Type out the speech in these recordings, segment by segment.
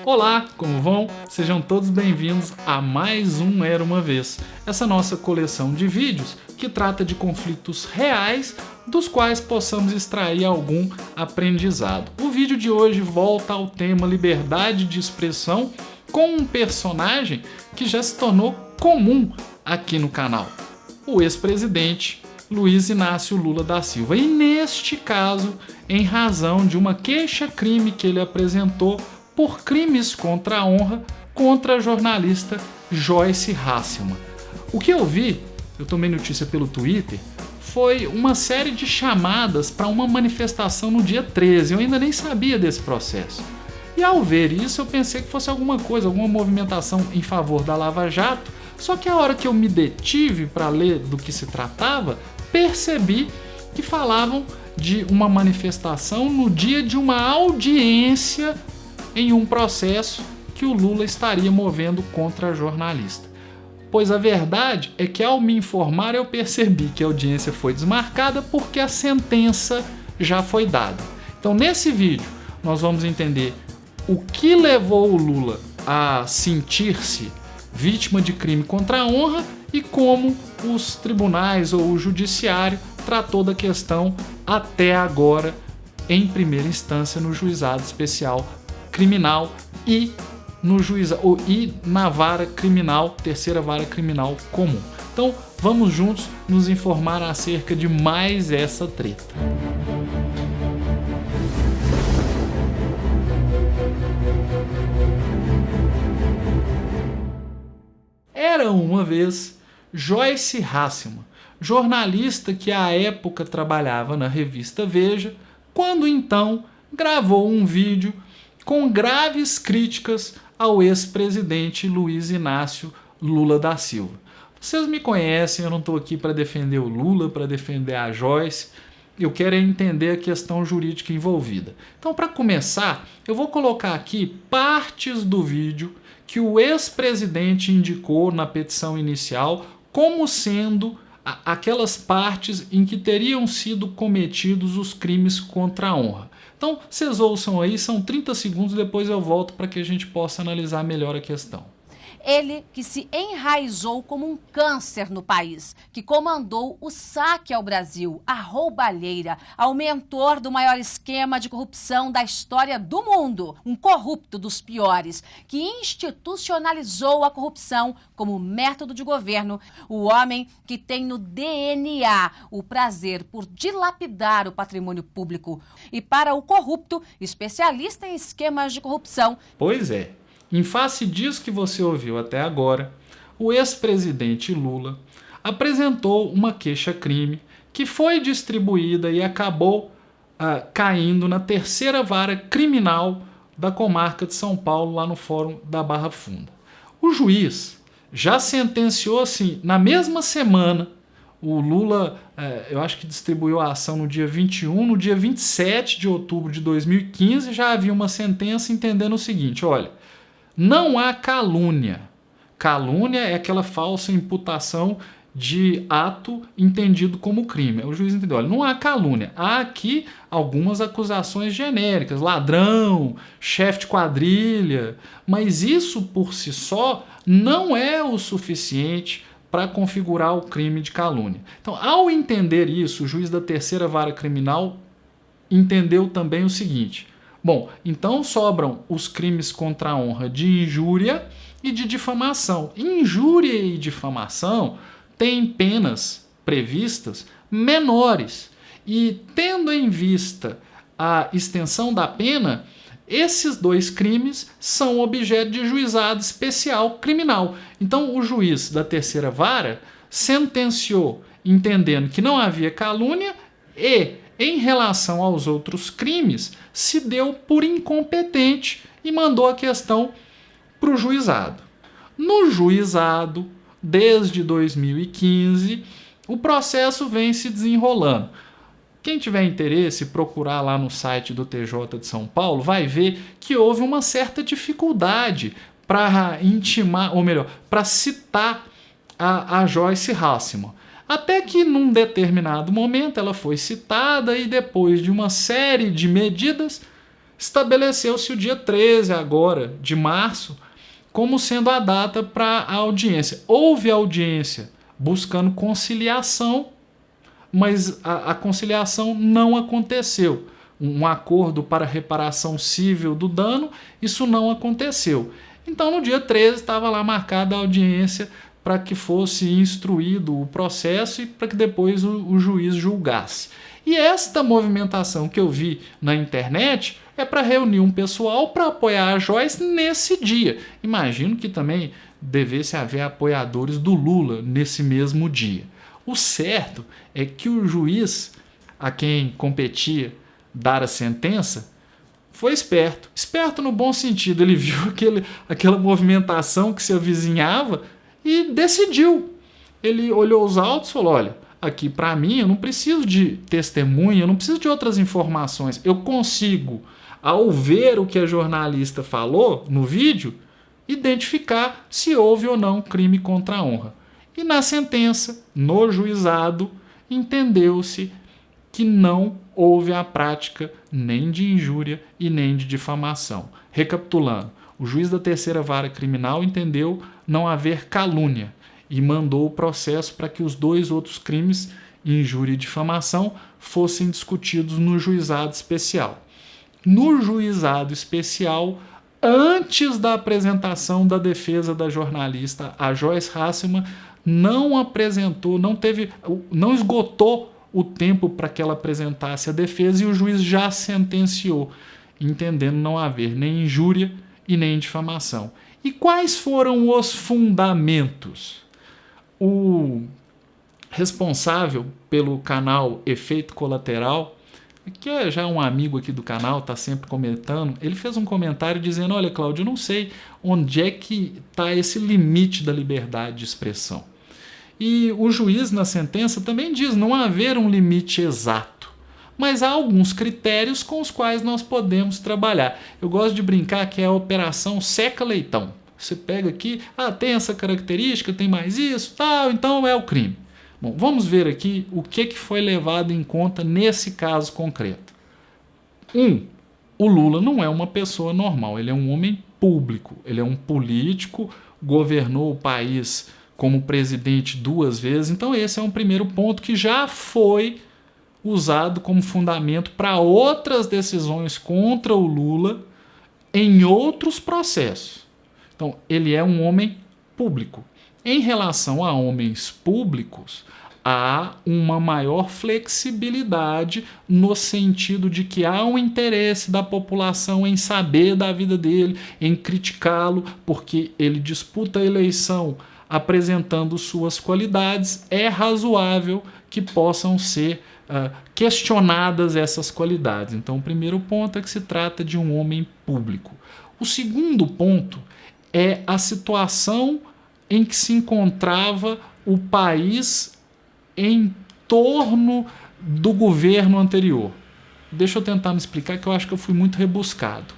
Olá, como vão? Sejam todos bem-vindos a mais um Era Uma Vez, essa nossa coleção de vídeos que trata de conflitos reais dos quais possamos extrair algum aprendizado. O vídeo de hoje volta ao tema liberdade de expressão com um personagem que já se tornou comum aqui no canal, o ex-presidente Luiz Inácio Lula da Silva. E neste caso, em razão de uma queixa-crime que ele apresentou por crimes contra a honra contra a jornalista Joyce Hasselman. O que eu vi, eu tomei notícia pelo Twitter, foi uma série de chamadas para uma manifestação no dia 13. Eu ainda nem sabia desse processo. E ao ver isso, eu pensei que fosse alguma coisa, alguma movimentação em favor da Lava Jato. Só que a hora que eu me detive para ler do que se tratava, percebi que falavam de uma manifestação no dia de uma audiência em um processo que o Lula estaria movendo contra a jornalista. Pois a verdade é que ao me informar eu percebi que a audiência foi desmarcada porque a sentença já foi dada. Então nesse vídeo nós vamos entender o que levou o Lula a sentir-se vítima de crime contra a honra e como os tribunais ou o judiciário tratou da questão até agora em primeira instância no juizado especial criminal e na vara criminal, terceira vara criminal comum. Então vamos juntos nos informar acerca de mais essa treta. Era uma vez Joyce Hasselman, jornalista que à época trabalhava na revista Veja, quando então gravou um vídeo com graves críticas ao ex-presidente Luiz Inácio Lula da Silva. Vocês me conhecem, eu não estou aqui para defender o Lula, para defender a Joyce, eu quero entender a questão jurídica envolvida. Então, para começar, eu vou colocar aqui partes do vídeo que o ex-presidente indicou na petição inicial como sendo aquelas partes em que teriam sido cometidos os crimes contra a honra. Então, vocês ouçam aí, são 30 segundos, depois eu volto para que a gente possa analisar melhor a questão. Ele que se enraizou como um câncer no país, que comandou o saque ao Brasil, a roubalheira, ao mentor do maior esquema de corrupção da história do mundo, um corrupto dos piores, que institucionalizou a corrupção como método de governo, o homem que tem no DNA o prazer por dilapidar o patrimônio público. E para o corrupto, especialista em esquemas de corrupção. Pois é. Em face disso que você ouviu até agora, o ex-presidente Lula apresentou uma queixa-crime que foi distribuída e acabou caindo na terceira vara criminal da comarca de São Paulo, lá no Fórum da Barra Funda. O juiz já sentenciou assim, na mesma semana, o Lula, eu acho que distribuiu a ação no dia 21, no dia 27 de outubro de 2015 já havia uma sentença entendendo o seguinte, olha, não há calúnia. Calúnia é aquela falsa imputação de ato entendido como crime. O juiz entendeu, olha, não há calúnia. Há aqui algumas acusações genéricas, ladrão, chefe de quadrilha, mas isso por si só não é o suficiente para configurar o crime de calúnia. Então, ao entender isso, o juiz da terceira vara criminal entendeu também o seguinte, bom, então sobram os crimes contra a honra de injúria e de difamação. Injúria e difamação têm penas previstas menores. E tendo em vista a extensão da pena, esses dois crimes são objeto de juizado especial criminal. Então o juiz da terceira vara sentenciou entendendo que não havia calúnia e em relação aos outros crimes, se deu por incompetente e mandou a questão para o juizado. No juizado, desde 2015, o processo vem se desenrolando. Quem tiver interesse, procurar lá no site do TJ de São Paulo, vai ver que houve uma certa dificuldade para intimar, ou melhor, para citar a Joyce Hasselman. Até que num determinado momento ela foi citada e depois de uma série de medidas estabeleceu-se o dia 13 agora de março como sendo a data para a audiência. Houve audiência buscando conciliação, mas a conciliação não aconteceu. Um acordo para reparação civil do dano, isso não aconteceu. Então, no dia 13, estava lá marcada a audiência para que fosse instruído o processo e para que depois o juiz julgasse. E esta movimentação que eu vi na internet é para reunir um pessoal para apoiar a Joyce nesse dia. Imagino que também devesse haver apoiadores do Lula nesse mesmo dia. O certo é que o juiz a quem competia dar a sentença foi esperto. Esperto no bom sentido. Ele viu aquela movimentação que se avizinhava e decidiu. Ele olhou os autos e falou: olha, aqui para mim eu não preciso de testemunha, eu não preciso de outras informações. Eu consigo, ao ver o que a jornalista falou no vídeo, identificar se houve ou não crime contra a honra. E na sentença, no juizado, entendeu-se que não houve a prática nem de injúria e nem de difamação. Recapitulando, o juiz da terceira vara criminal entendeu não haver calúnia e mandou o processo para que os dois outros crimes, injúria e difamação, fossem discutidos no juizado especial. No juizado especial, antes da apresentação da defesa da jornalista, a Joyce Hasselmann não esgotou o tempo para que ela apresentasse a defesa e o juiz já sentenciou, entendendo não haver nem injúria e nem difamação. E quais foram os fundamentos? O responsável pelo canal Efeito Colateral, que é já um amigo aqui do canal, está sempre comentando, ele fez um comentário dizendo: olha, Cláudio, eu não sei onde é que está esse limite da liberdade de expressão. E o juiz na sentença também diz não haver um limite exato, mas há alguns critérios com os quais nós podemos trabalhar. Eu gosto de brincar que é a operação seca-leitão. Você pega aqui, tem essa característica, tem mais isso, tal, então é o crime. Bom, vamos ver aqui o que foi levado em conta nesse caso concreto. O Lula não é uma pessoa normal, ele é um homem público, ele é um político, governou o país como presidente 2 vezes, então esse é um primeiro ponto que já foi usado como fundamento para outras decisões contra o Lula em outros processos. Então, ele é um homem público. Em relação a homens públicos, há uma maior flexibilidade no sentido de que há um interesse da população em saber da vida dele, em criticá-lo, porque ele disputa a eleição apresentando suas qualidades. É razoável que possam ser questionadas essas qualidades. Então, o primeiro ponto é que se trata de um homem público. O segundo ponto é a situação em que se encontrava o país em torno do governo anterior. Deixa eu tentar me explicar, que eu acho que eu fui muito rebuscado.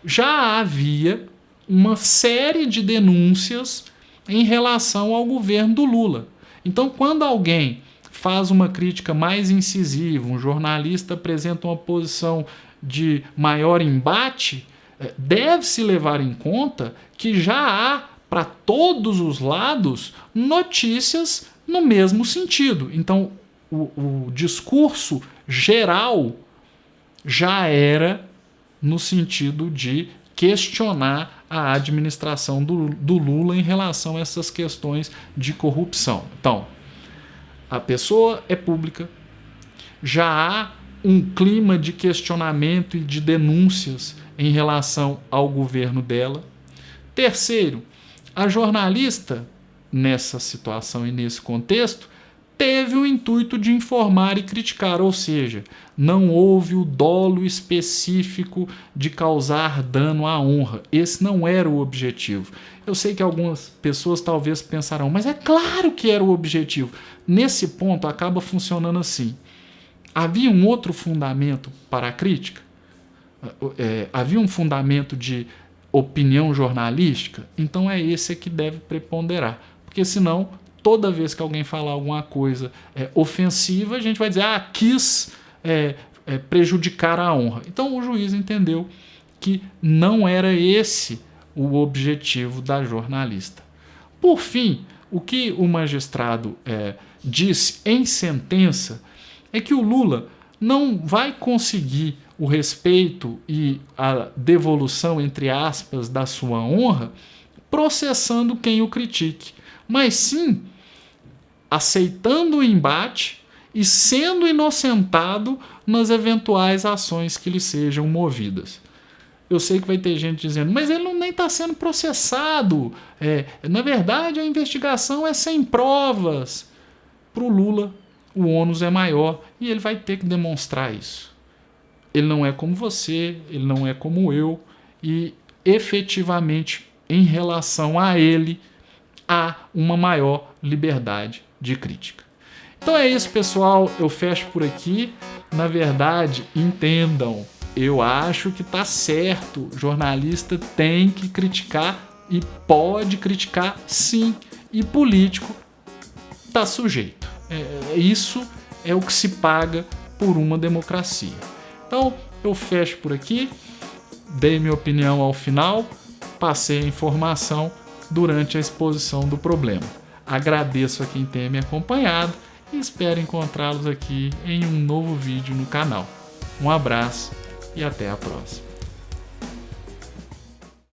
Já havia uma série de denúncias em relação ao governo do Lula. Então, quando alguém faz uma crítica mais incisiva, um jornalista apresenta uma posição de maior embate, deve-se levar em conta que já há, para todos os lados, notícias no mesmo sentido. Então, o discurso geral já era no sentido de questionar a administração do Lula em relação a essas questões de corrupção. Então, a pessoa é pública, já há um clima de questionamento e de denúncias em relação ao governo dela. Terceiro, a jornalista, nessa situação e nesse contexto, teve o intuito de informar e criticar, ou seja, não houve o dolo específico de causar dano à honra. Esse não era o objetivo. Eu sei que algumas pessoas talvez pensarão, mas é claro que era o objetivo. Nesse ponto acaba funcionando assim. Havia um outro fundamento para a crítica? Havia um fundamento de opinião jornalística? Então é esse que deve preponderar. Porque senão, toda vez que alguém falar alguma coisa ofensiva, a gente vai dizer, quis prejudicar a honra. Então o juiz entendeu que não era esse o objetivo da jornalista. Por fim, o que o magistrado disse em sentença é que o Lula não vai conseguir o respeito e a devolução, entre aspas, da sua honra processando quem o critique, mas sim aceitando o embate e sendo inocentado nas eventuais ações que lhe sejam movidas. Eu sei que vai ter gente dizendo, mas ele nem está sendo processado. Na verdade, a investigação é sem provas. Para o Lula, o ônus é maior e ele vai ter que demonstrar isso. Ele não é como você, ele não é como eu, e efetivamente, em relação a ele, há uma maior liberdade de crítica. Então é isso, pessoal. Eu fecho por aqui. Na verdade, entendam, eu acho que tá certo. O jornalista tem que criticar e pode criticar, sim. E político tá sujeito. Isso é o que se paga por uma democracia. Então, eu fecho por aqui. Dei minha opinião ao final. Passei a informação durante a exposição do problema. Agradeço a quem tem me acompanhado e espero encontrá-los aqui em um novo vídeo no canal. Um abraço e até a próxima.